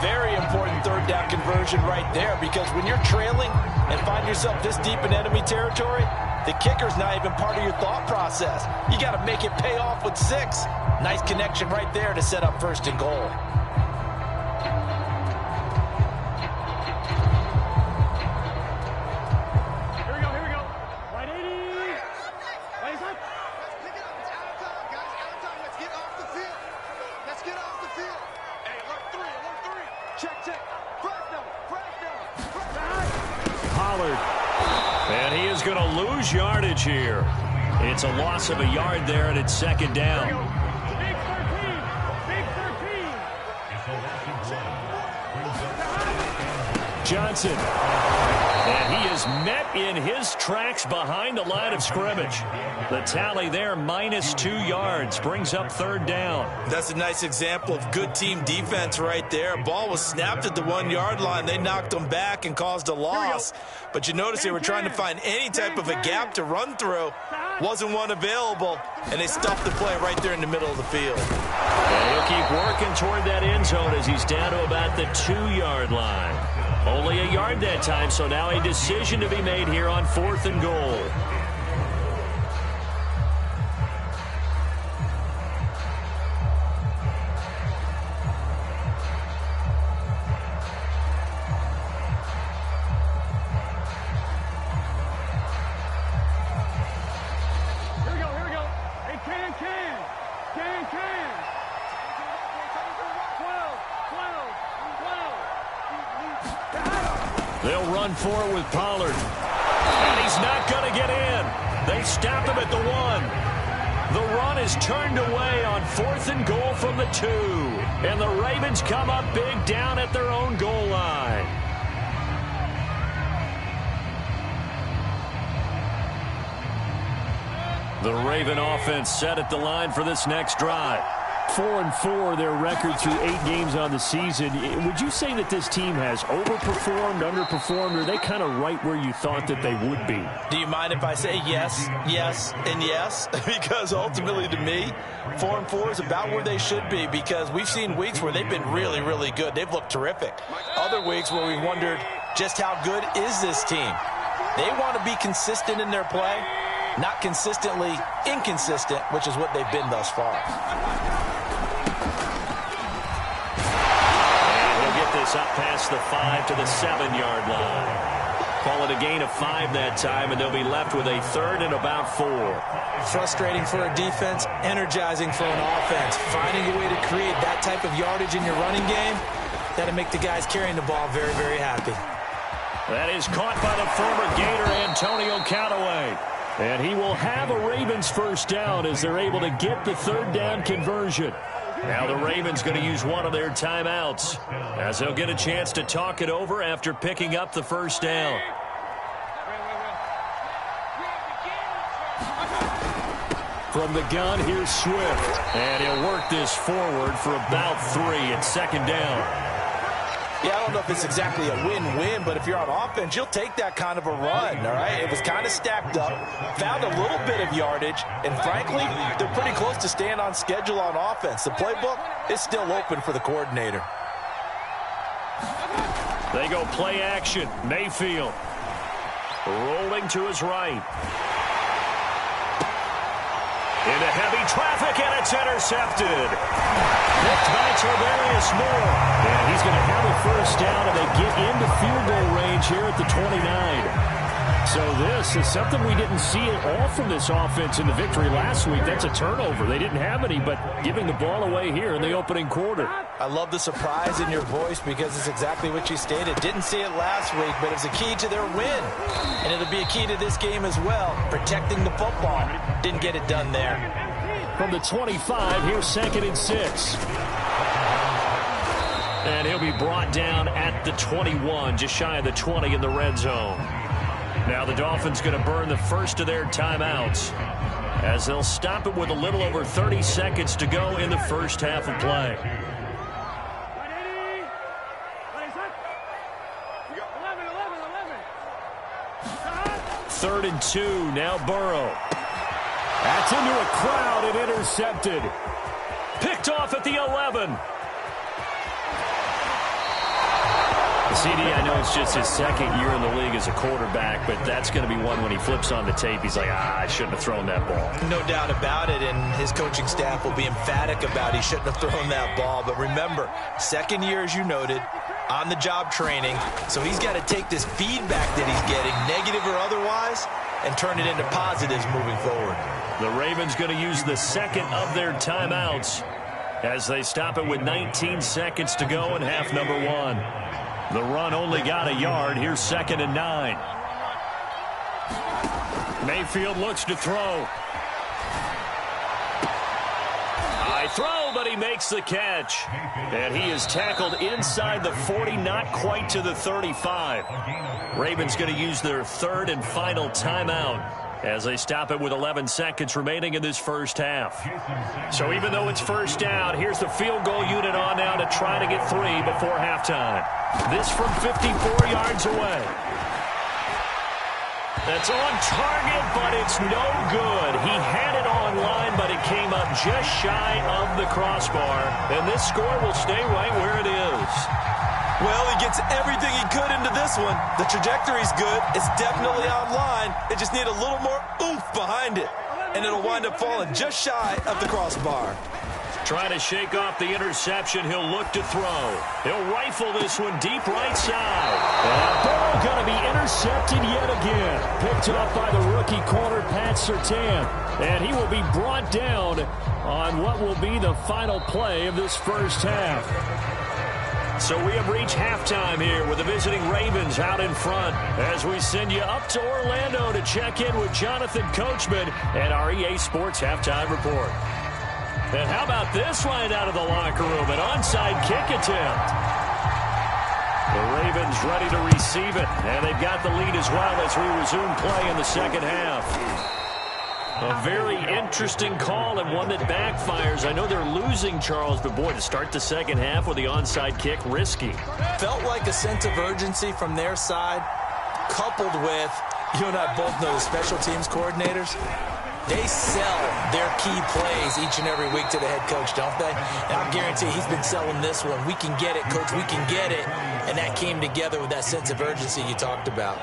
very important third down conversion right there, because when you're trailing and find yourself this deep in enemy territory, the kicker's not even part of your thought process. You got to make it pay off with 6. Nice connection right there to set up 1st and goal. And he is going to lose yardage here. It's a loss of a yard there, and it's 2nd down. Big 13. Johnson. And he is met in his tracks behind the line of scrimmage. The tally there, -2 yards, brings up 3rd down. That's a nice example of good team defense right there. Ball was snapped at the 1-yard line. They knocked them back and caused a loss. But you notice they were trying to find any type of a gap to run through. Wasn't one available, and they stuffed the play right there in the middle of the field. And he'll keep working toward that end zone as he's down to about the 2-yard line. Only a yard that time, so now a decision to be made here on 4th and goal. Here we go. Hey, can. 12. They'll run for it with Pollard. And he's not going to get in. They stop him at the 1. The run is turned away on 4th and goal from the 2. And the Ravens come up big down at their own goal line. The Raven offense set at the line for this next drive. 4-4, their record through 8 games on the season. Would you say that this team has overperformed, underperformed, or are they kind of right where you thought that they would be? Do you mind if I say yes, yes, and yes? Because ultimately, to me, 4-4 is about where they should be, because we've seen weeks where they've been really, really good. They've looked terrific. Other weeks where we wondered just how good is this team. They want to be consistent in their play, not consistently inconsistent, which is what they've been thus far. This up past the 5 to the 7-yard line. Call it a gain of 5 that time, and they'll be left with a 3rd and about 4. Frustrating for a defense, energizing for an offense. Finding a way to create that type of yardage in your running game, that'll make the guys carrying the ball very, very happy. That is caught by the former Gator, Antonio Callaway. And he will have a Ravens 1st down as they're able to get the 3rd down conversion. Now the Ravens going to use one of their timeouts as they'll get a chance to talk it over after picking up the 1st down. From the gun, here's Swift. And he'll work this forward for about 3 at 2nd down. Yeah, I don't know if it's exactly a win-win, but if you're on offense, you'll take that kind of a run, all right? It was kind of stacked up, found a little bit of yardage, and frankly, they're pretty close to staying on schedule on offense. The playbook is still open for the coordinator. They go play action. Mayfield rolling to his right. Into heavy traffic, and it's intercepted. Picked by Tavarius Moore. And he's going to have a 1st down, and they get into field goal range here at the 29. So this is something we didn't see at all from this offense in the victory last week. That's a turnover. They didn't have any, but giving the ball away here in the opening quarter. I love the surprise in your voice because it's exactly what you stated. Didn't see it last week, but it's a key to their win. And it'll be a key to this game as well, protecting the football. Didn't get it done there. From the 25, here's 2nd and 6. And he'll be brought down at the 21, just shy of the 20 in the red zone. Now the Dolphins going to burn the first of their timeouts as they'll stop it with a little over 30 seconds to go in the first half of play. 3rd and 2, now Burrow. That's into a crowd and intercepted. Picked off at the 11. CD, I know it's just his second year in the league as a quarterback, but that's going to be one when he flips on the tape, he's like, I shouldn't have thrown that ball. No doubt about it, and his coaching staff will be emphatic about he shouldn't have thrown that ball. But remember, second year, as you noted, on-the-job training, so he's got to take this feedback that he's getting, negative or otherwise, and turn it into positives moving forward. The Ravens going to use the second of their timeouts as they stop it with 19 seconds to go in half number one. The run only got a yard. Here's 2nd and 9. Mayfield looks to throw. High throw, but he makes the catch. And he is tackled inside the 40, not quite to the 35. Ravens going to use their third and final timeout as they stop it with 11 seconds remaining in this first half. So even though it's first down, here's the field goal unit on now to try to get 3 before halftime. This from 54 yards away. That's on target, but it's no good. He had it on line, but it came up just shy of the crossbar. And this score will stay right where it is. Well, he gets everything he could into this one. The trajectory's good. It's definitely online. They just need a little more oomph behind it. And it'll wind up falling just shy of the crossbar. Trying to shake off the interception. He'll look to throw. He'll rifle this one deep right side. And ball going to be intercepted yet again. Picked up by the rookie corner, Pat Surtain. And he will be brought down on what will be the final play of this first half. So we have reached halftime here with the visiting Ravens out in front as we send you up to Orlando to check in with Jonathan Coachman and our EA Sports Halftime Report. And how about this right out of the locker room, an onside kick attempt. The Ravens ready to receive it, and they've got the lead as well as we resume play in the second half. A very interesting call and one that backfires. I know they're losing, Charles, but boy, to start the second half with the onside kick, risky. Felt like a sense of urgency from their side, coupled with, you and I both know the special teams coordinators. They sell their key plays each and every week to the head coach, don't they? And I guarantee he's been selling this one. We can get it, coach, we can get it. And that came together with that sense of urgency you talked about.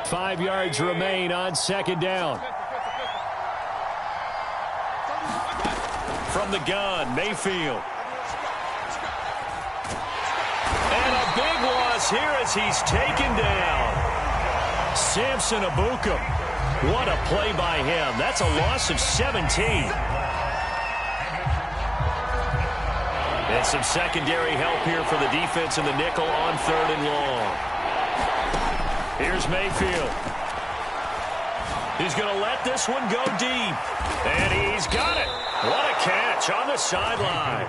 5 yards remain on second down. From the gun, Mayfield. And a big loss here as he's taken down. Samson Abuka. What a play by him. That's a loss of 17. And some secondary help here for the defense in the nickel on 3rd and long. Here's Mayfield. He's going to let this one go deep. And he's got it. What a catch on the sideline.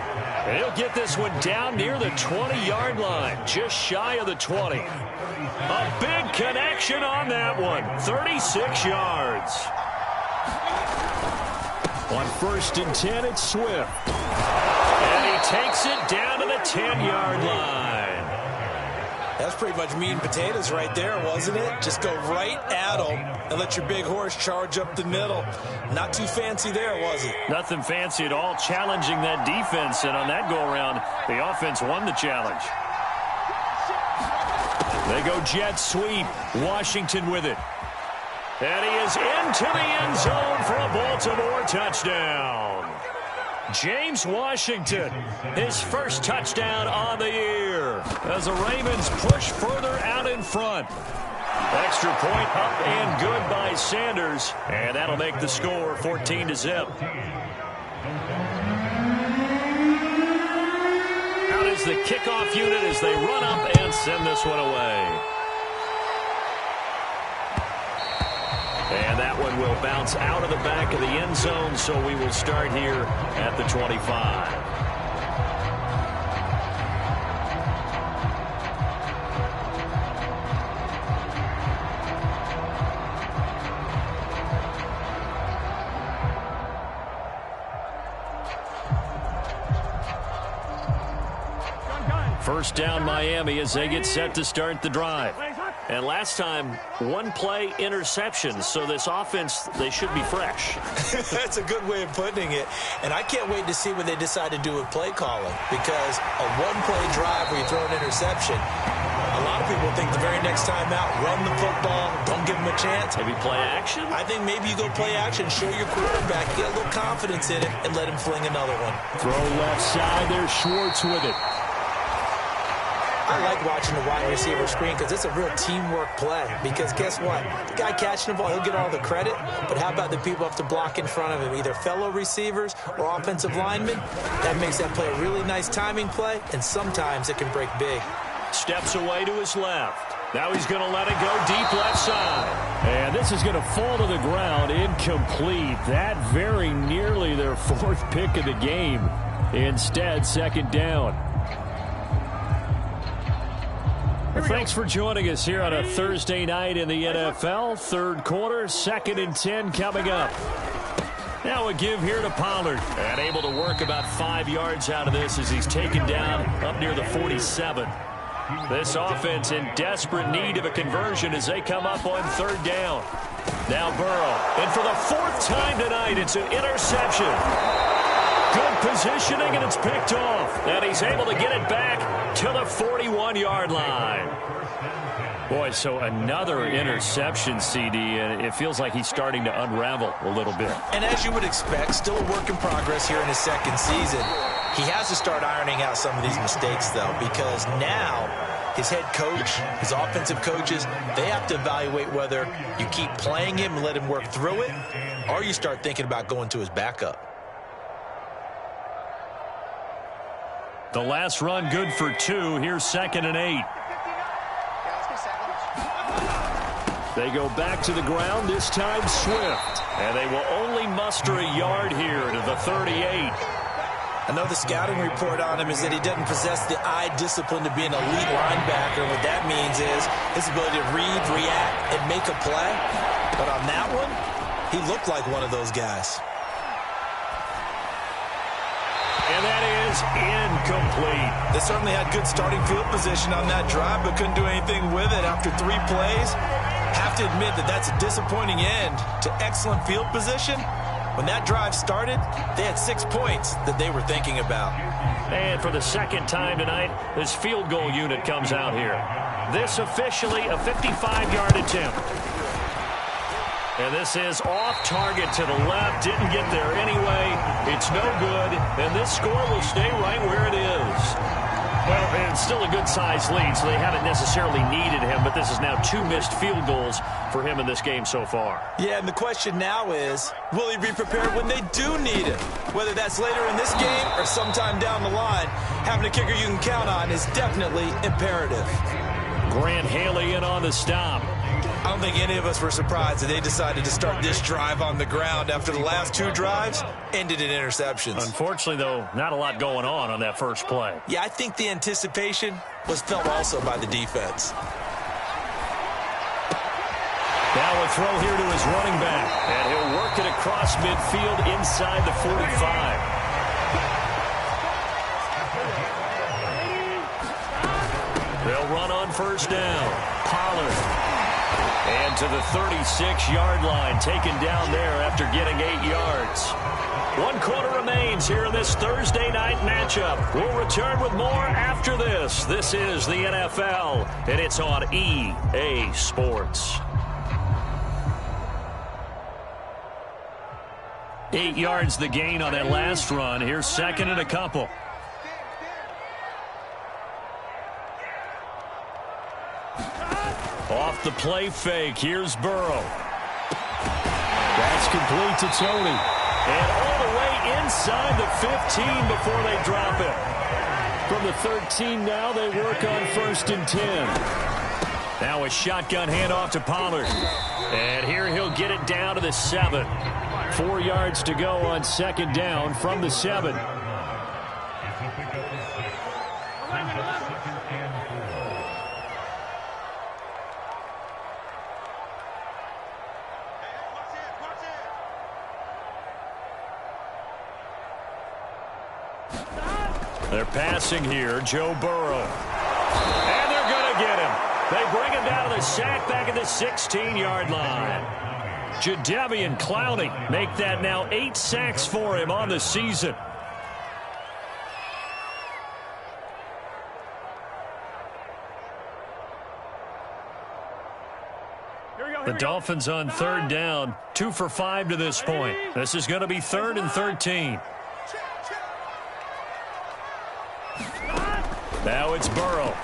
And he'll get this one down near the 20-yard line, just shy of the 20. A big connection on that one. 36 yards. On 1st and 10, it's Swift. And he takes it down to the 10-yard line. That's pretty much meat and potatoes right there, wasn't it? Just go right at them and let your big horse charge up the middle. Not too fancy there, was it? Nothing fancy at all, challenging that defense. And on that go-around, the offense won the challenge. They go jet sweep. Washington with it. And he is into the end zone for a Baltimore touchdown. James Washington, his first touchdown on the year as the Ravens push further out in front. Extra point up and good by Sanders, and that'll make the score 14-0. Out is the kickoff unit as they run up and send this one away. And that one will bounce out of the back of the end zone, so we will start here at the 25. First down Miami as they get set to start the drive. And last time, one play interception. So this offense, they should be fresh. That's a good way of putting it. And I can't wait to see what they decide to do with play calling, because a one-play drive where you throw an interception, a lot of people think the very next time out, run the football, don't give them a chance. Maybe play action? I think maybe you go play action, show your quarterback, get a little confidence in it, and let him fling another one. Throw left side. There's Schwartz with it. I like watching the wide receiver screen because it's a real teamwork play. Because guess what? The guy catching the ball, he'll get all the credit. But how about the people up to block in front of him, either fellow receivers or offensive linemen? That makes that play a really nice timing play, and sometimes it can break big. Steps away to his left. Now he's going to let it go deep left side. And this is going to fall to the ground, incomplete. That very nearly their fourth pick of the game. Instead, second down. Well, thanks for joining us here on a Thursday night in the NFL. Third quarter, 2nd and 10 coming up. Now a give here to Pollard. And able to work about 5 yards out of this as he's taken down up near the 47. This offense in desperate need of a conversion as they come up on third down. Now Burrow. And for the 4th time tonight, it's an interception. Good positioning, and it's picked off. And he's able to get it back to the 41-yard line. Boy, so another interception, CD, and it feels like he's starting to unravel a little bit. And as you would expect, still a work in progress here in his second season. He has to start ironing out some of these mistakes, though, because now his head coach, his offensive coaches, they have to evaluate whether you keep playing him and let him work through it, or you start thinking about going to his backup. The last run good for 2. Here's 2nd and 8. They go back to the ground, this time Swift. And they will only muster a yard here to the 38. I know the scouting report on him is that he doesn't possess the eye discipline to be an elite linebacker. What that means is his ability to read, react, and make a play. But on that one, he looked like one of those guys. And that is incomplete. They certainly had good starting field position on that drive, but couldn't do anything with it after 3 plays. Have to admit that that's a disappointing end to excellent field position. When that drive started, they had 6 points that they were thinking about. And for the 2nd time tonight, this field goal unit comes out here. This officially a 55-yard attempt. And this is off target to the left. Didn't get there anyway. It's no good. And this score will stay right where it is. Well, it's still a good-sized lead, so they haven't necessarily needed him, but this is now 2 missed field goals for him in this game so far. Yeah, and the question now is, will he be prepared when they do need him? Whether that's later in this game or sometime down the line, having a kicker you can count on is definitely imperative. Grant Haley in on the stop. I don't think any of us were surprised that they decided to start this drive on the ground after the last 2 drives ended in interceptions. Unfortunately, though, not a lot going on that first play. Yeah, I think the anticipation was felt also by the defense. Now a throw here to his running back, and he'll work it across midfield inside the 45. They'll run on first down. Pollard. And to the 36-yard line, taken down there after getting 8 yards. 1 quarter remains here in this Thursday night matchup. We'll return with more after this. This is the NFL, and it's on EA Sports. 8 yards the gain on that last run. Here's 2nd and a couple. Off the play fake, here's Burrow. That's complete to Tony. And all the way inside the 15 before they drop it. From the 13 now, they work on 1st and 10. Now a shotgun handoff to Pollard. And here he'll get it down to the 7. 4 yards to go on 2nd down from the 7. They're passing here, Joe Burrow. And they're going to get him. They bring him down to the sack back at the 16-yard line. Jadeveon Clowney make that now 8 sacks for him on the season. The Dolphins on third down, 2 for 5 to this point. This is going to be 3rd and 13. Now it's Burrow.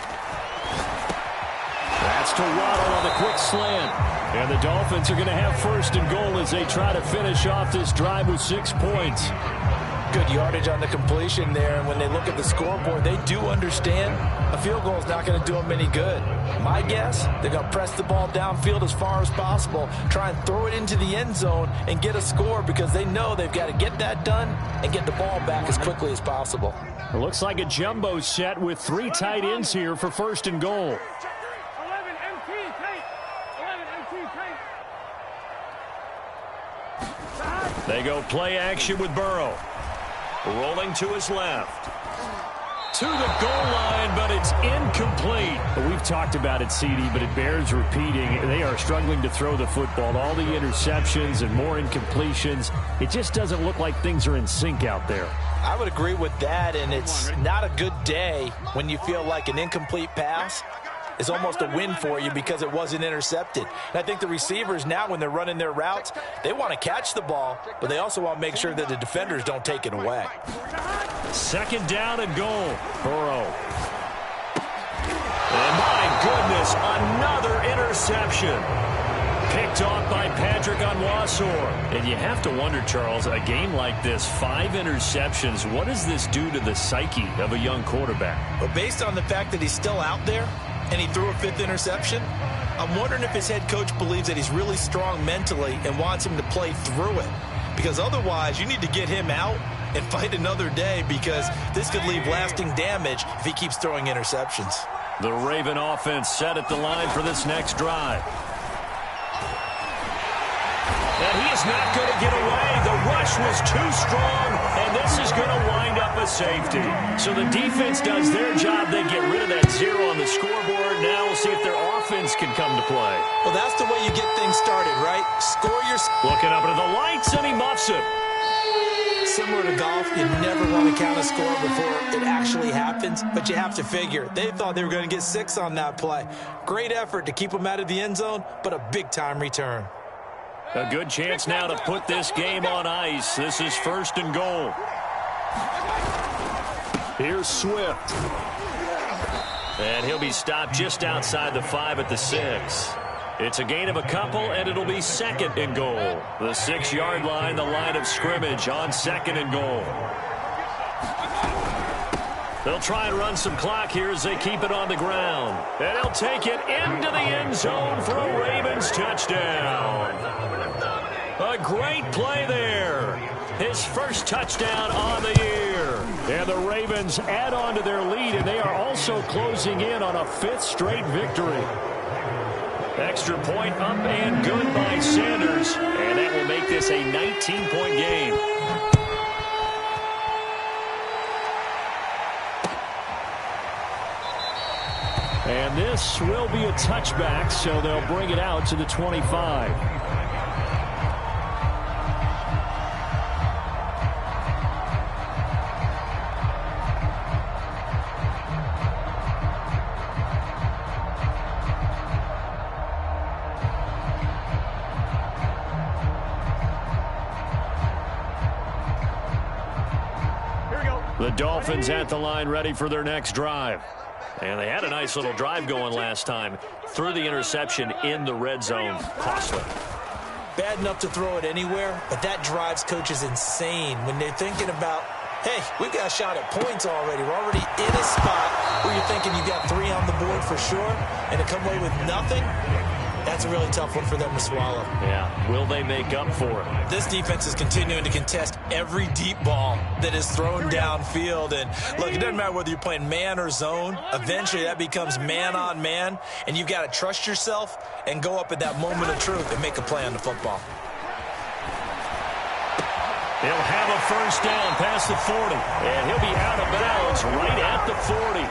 That's to Waddle on the quick slant. And the Dolphins are going to have 1st and goal as they try to finish off this drive with 6 points. Good yardage on the completion there, and when they look at the scoreboard, they do understand a field goal is not going to do them any good. My guess, they're going to press the ball downfield as far as possible, try and throw it into the end zone and get a score because they know they've got to get that done and get the ball back as quickly as possible. It looks like a jumbo set with 3 tight ends here for 1st and goal. 11 MT tape. 11 MT tape. They go play action with Burrow. Rolling to his left. To the goal line, but it's incomplete. We've talked about it, CD, but it bears repeating. They are struggling to throw the football. All the interceptions and more incompletions. It just doesn't look like things are in sync out there. I would agree with that, and it's not a good day when you feel like an incomplete pass is almost a win for you because it wasn't intercepted. And I think the receivers now, when they're running their routes, they want to catch the ball, but they also want to make sure that the defenders don't take it away. 2nd down and goal. Burrow. And my goodness, another interception. Picked off by Patrick Onwuasor. And you have to wonder, Charles, a game like this, 5 interceptions, what does this do to the psyche of a young quarterback? But based on the fact that he's still out there and he threw a 5th interception, I'm wondering if his head coach believes that he's really strong mentally and wants him to play through it. Because otherwise, you need to get him out and fight another day because this could leave lasting damage if he keeps throwing interceptions. The Raven offense set at the line for this next drive. And he is not going to get away. The rush was too strong, and this is going to wind up a safety. So the defense does their job. They get rid of that 0 on the scoreboard. Now we'll see if their offense can come to play. Well, that's the way you get things started, right? Score your... Looking up into the lights, and he muffs it. Similar to golf, you never want to count a score before it actually happens, but you have to figure. They thought they were going to get 6 on that play. Great effort to keep them out of the end zone, but a big-time return. A good chance now to put this game on ice. This is 1st and goal. Here's Swift. And he'll be stopped just outside the 5 at the 6. It's a gain of a couple, and it'll be 2nd and goal. The 6-yard line, the line of scrimmage on 2nd and goal. They'll try and run some clock here as they keep it on the ground. And he'll take it into the end zone for a Ravens touchdown. A great play there. His first touchdown on the year. And the Ravens add on to their lead, and they are also closing in on a 5th straight victory. Extra point up and good by Sanders. And that will make this a 19-point game. And this will be a touchback, so they'll bring it out to the 25. The Dolphins at the line ready for their next drive. And they had a nice little drive going last time. Threw the interception in the red zone. Costly. Bad enough to throw it anywhere, but that drives coaches insane when they're thinking about, hey, we've got a shot at points already. We're already in a spot where you're thinking you got 3 on the board for sure, and to come away with nothing, that's a really tough one for them to swallow. Yeah, will they make up for it? This defense is continuing to contest every deep ball that is thrown downfield. And look, it doesn't matter whether you're playing man or zone. Eventually that becomes man on man, and you've got to trust yourself and go up at that moment of truth and make a play on the football. He'll have a first down past the 40, and he'll be out of bounds right at the 40.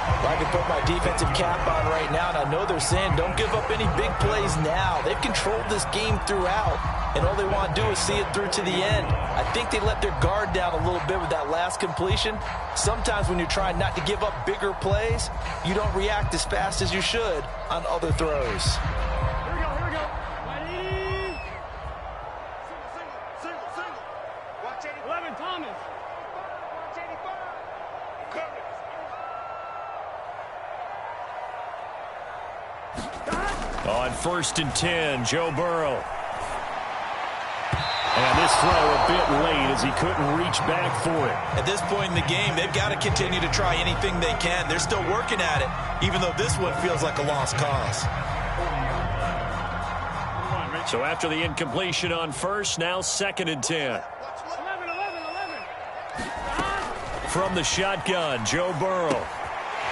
If I could put my defensive cap on right now, and I know they're saying don't give up any big plays now. They've controlled this game throughout, and all they want to do is see it through to the end. I think they let their guard down a little bit with that last completion. Sometimes when you're trying not to give up bigger plays, you don't react as fast as you should on other throws. Here we go. Ready? Single. Watch 11, Thomas. Watch 85. On 1st and 10, Joe Burrow. And this throw a bit late as he couldn't reach back for it. At this point in the game, they've got to continue to try anything they can. They're still working at it, even though this one feels like a lost cause. So after the incompletion on 1st, now 2nd and 10. 11. From the shotgun, Joe Burrow.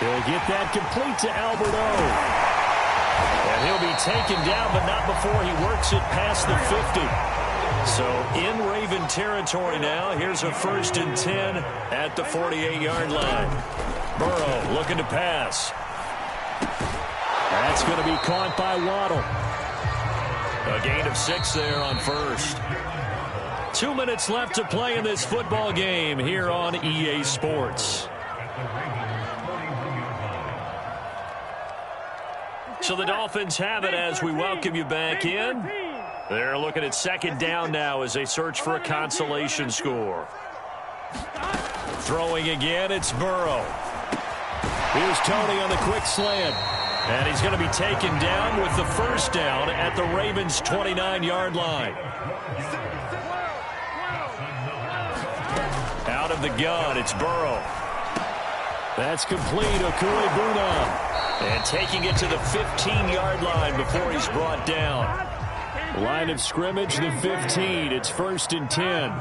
He'll get that complete to Albert O. And he'll be taken down, but not before he works it past the 50. So in Raven territory now, here's a 1st and 10 at the 48-yard line. Burrow looking to pass. That's going to be caught by Waddle. A gain of 6 there on 1st. 2 minutes left to play in this football game here on EA Sports. So the Dolphins have it as we welcome you back in. They're looking at 2nd down now as they search for a consolation score. Throwing again, it's Burrow. Here's Tony on the quick slant. And he's going to be taken down with the 1st down at the Ravens' 29-yard line. Out of the gun, it's Burrow. That's complete, Okuegbunam. And taking it to the 15-yard line before he's brought down. Line of scrimmage, the 15. It's 1st and 10.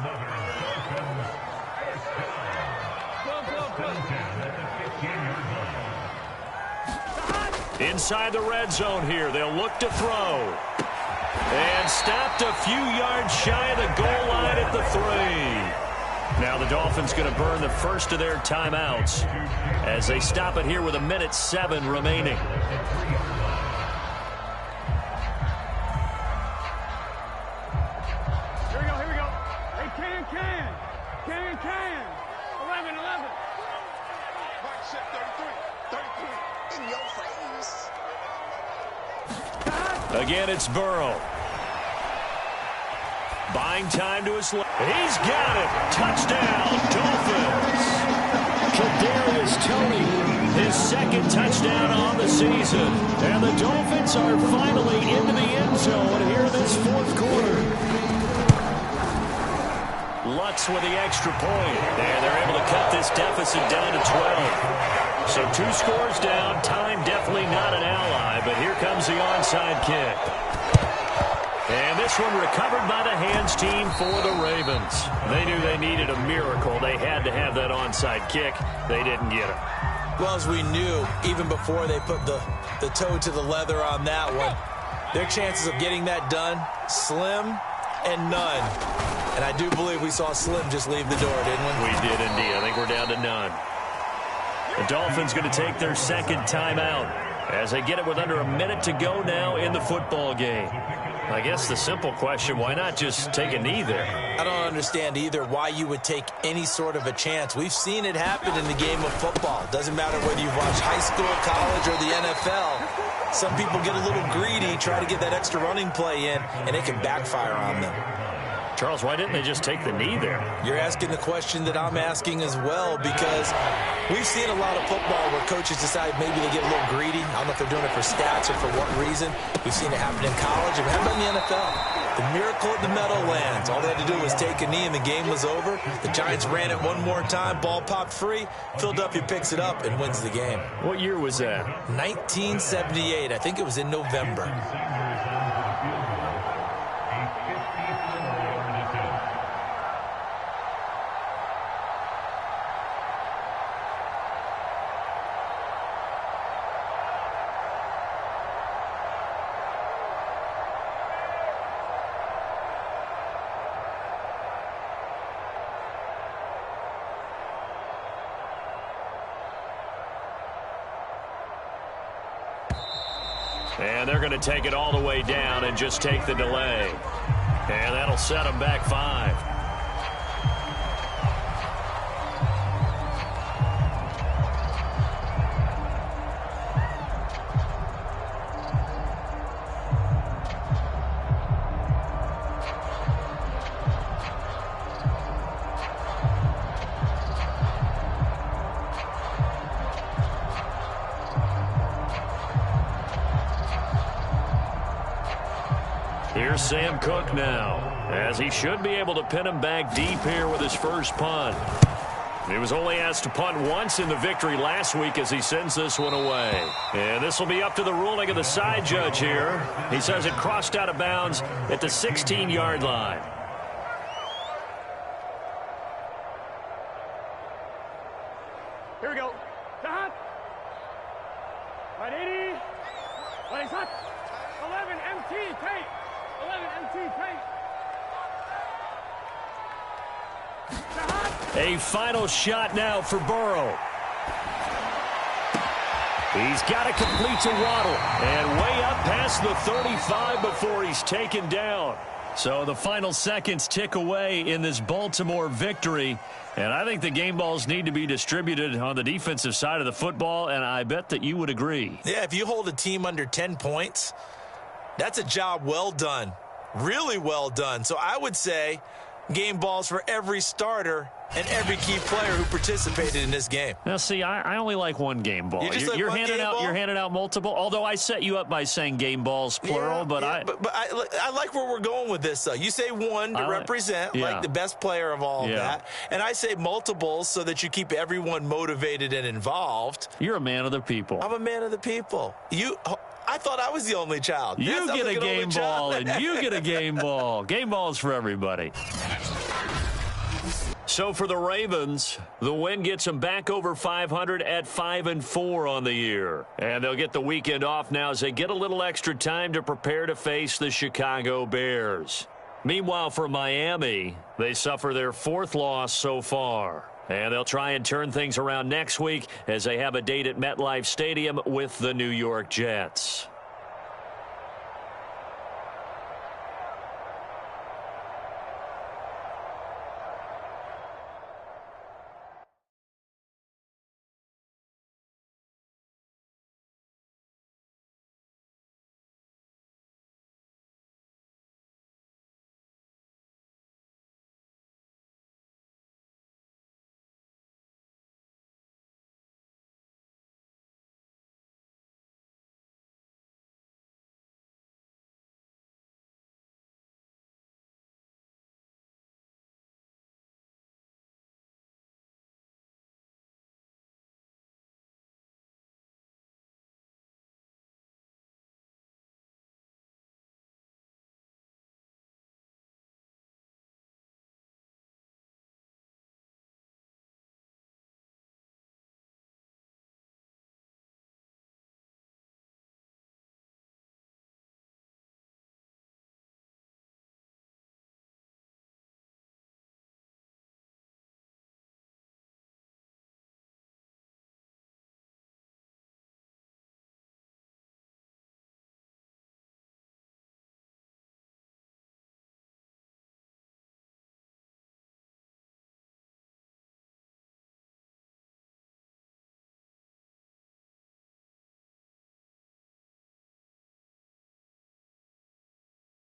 Inside the red zone here. They'll look to throw. And stopped a few yards shy of the goal line at the 3. Now the Dolphins going to burn the first of their timeouts as they stop it here with 1:07 remaining. Here we go. Hey, can. 11. Mike set 33. In your face. Again, it's Burrow. Buying time to his left. He's got it. Touchdown, Dolphins. Kadarius Toney, his 2nd touchdown on the season. And the Dolphins are finally into the end zone here in this 4th quarter. Lutz with the extra point. And they're able to cut this deficit down to 12. So 2 scores down. Time definitely not an ally. But here comes the onside kick. And this one recovered by the hands team for the Ravens. They knew they needed a miracle. They had to have that onside kick. They didn't get it. Well, as we knew, even before they put the toe to the leather on that one, their chances of getting that done, slim and none. And I do believe we saw Slim just leave the door, didn't we? We did indeed. I think we're down to none. The Dolphins going to take their 2nd timeout as they get it with under a minute to go now in the football game. I guess the simple question, why not just take a knee there? I don't understand either why you would take any sort of a chance. We've seen it happen in the game of football. Doesn't matter whether you've watched high school, college, or the NFL. Some people get a little greedy, try to get that extra running play in, and it can backfire on them. Charles, why didn't they just take the knee there? You're asking the question that I'm asking as well, because we've seen a lot of football where coaches decide maybe they get a little greedy. I don't know if they're doing it for stats or for what reason. We've seen it happen in college and happen in the NFL. The miracle at the Meadowlands. All they had to do was take a knee and the game was over. The Giants ran it one more time. Ball popped free. Philadelphia picks it up and wins the game. What year was that? 1978. I think it was in November. And they're going to take it all the way down and just take the delay. And that'll set them back 5. Here's Sam Cook now, as he should be able to pin him back deep here with his first punt. He was only asked to punt once in the victory last week as he sends this one away. And this will be up to the ruling of the side judge here. He says it crossed out of bounds at the 16-yard line. Here we go. Hot. 180. 180 hot. 11 MT tape. 11 MT tape. A final shot now for Burrow. He's got to complete to Waddle. And way up past the 35 before he's taken down. So the final seconds tick away in this Baltimore victory. And I think the game balls need to be distributed on the defensive side of the football, and I bet that you would agree. Yeah, if you hold a team under 10 points, that's a job well done. Really well done. So I would say game balls for every starter and every key player who participated in this game. Now, see, I only like one game ball. You're handing out multiple. Although I set you up by saying game balls plural, yeah, but yeah, I like where we're going with this. Though you say one to represent like the best player of all of that, and I say multiples so that you keep everyone motivated and involved. You're a man of the people. I'm a man of the people. I thought I was the only child. You get a game ball, and you get a game ball. Game balls for everybody. So for the Ravens, the win gets them back over 500 at 5-4 on the year. And they'll get the weekend off now as they get a little extra time to prepare to face the Chicago Bears. Meanwhile, for Miami, they suffer their 4th loss so far. And they'll try and turn things around next week as they have a date at MetLife Stadium with the New York Jets.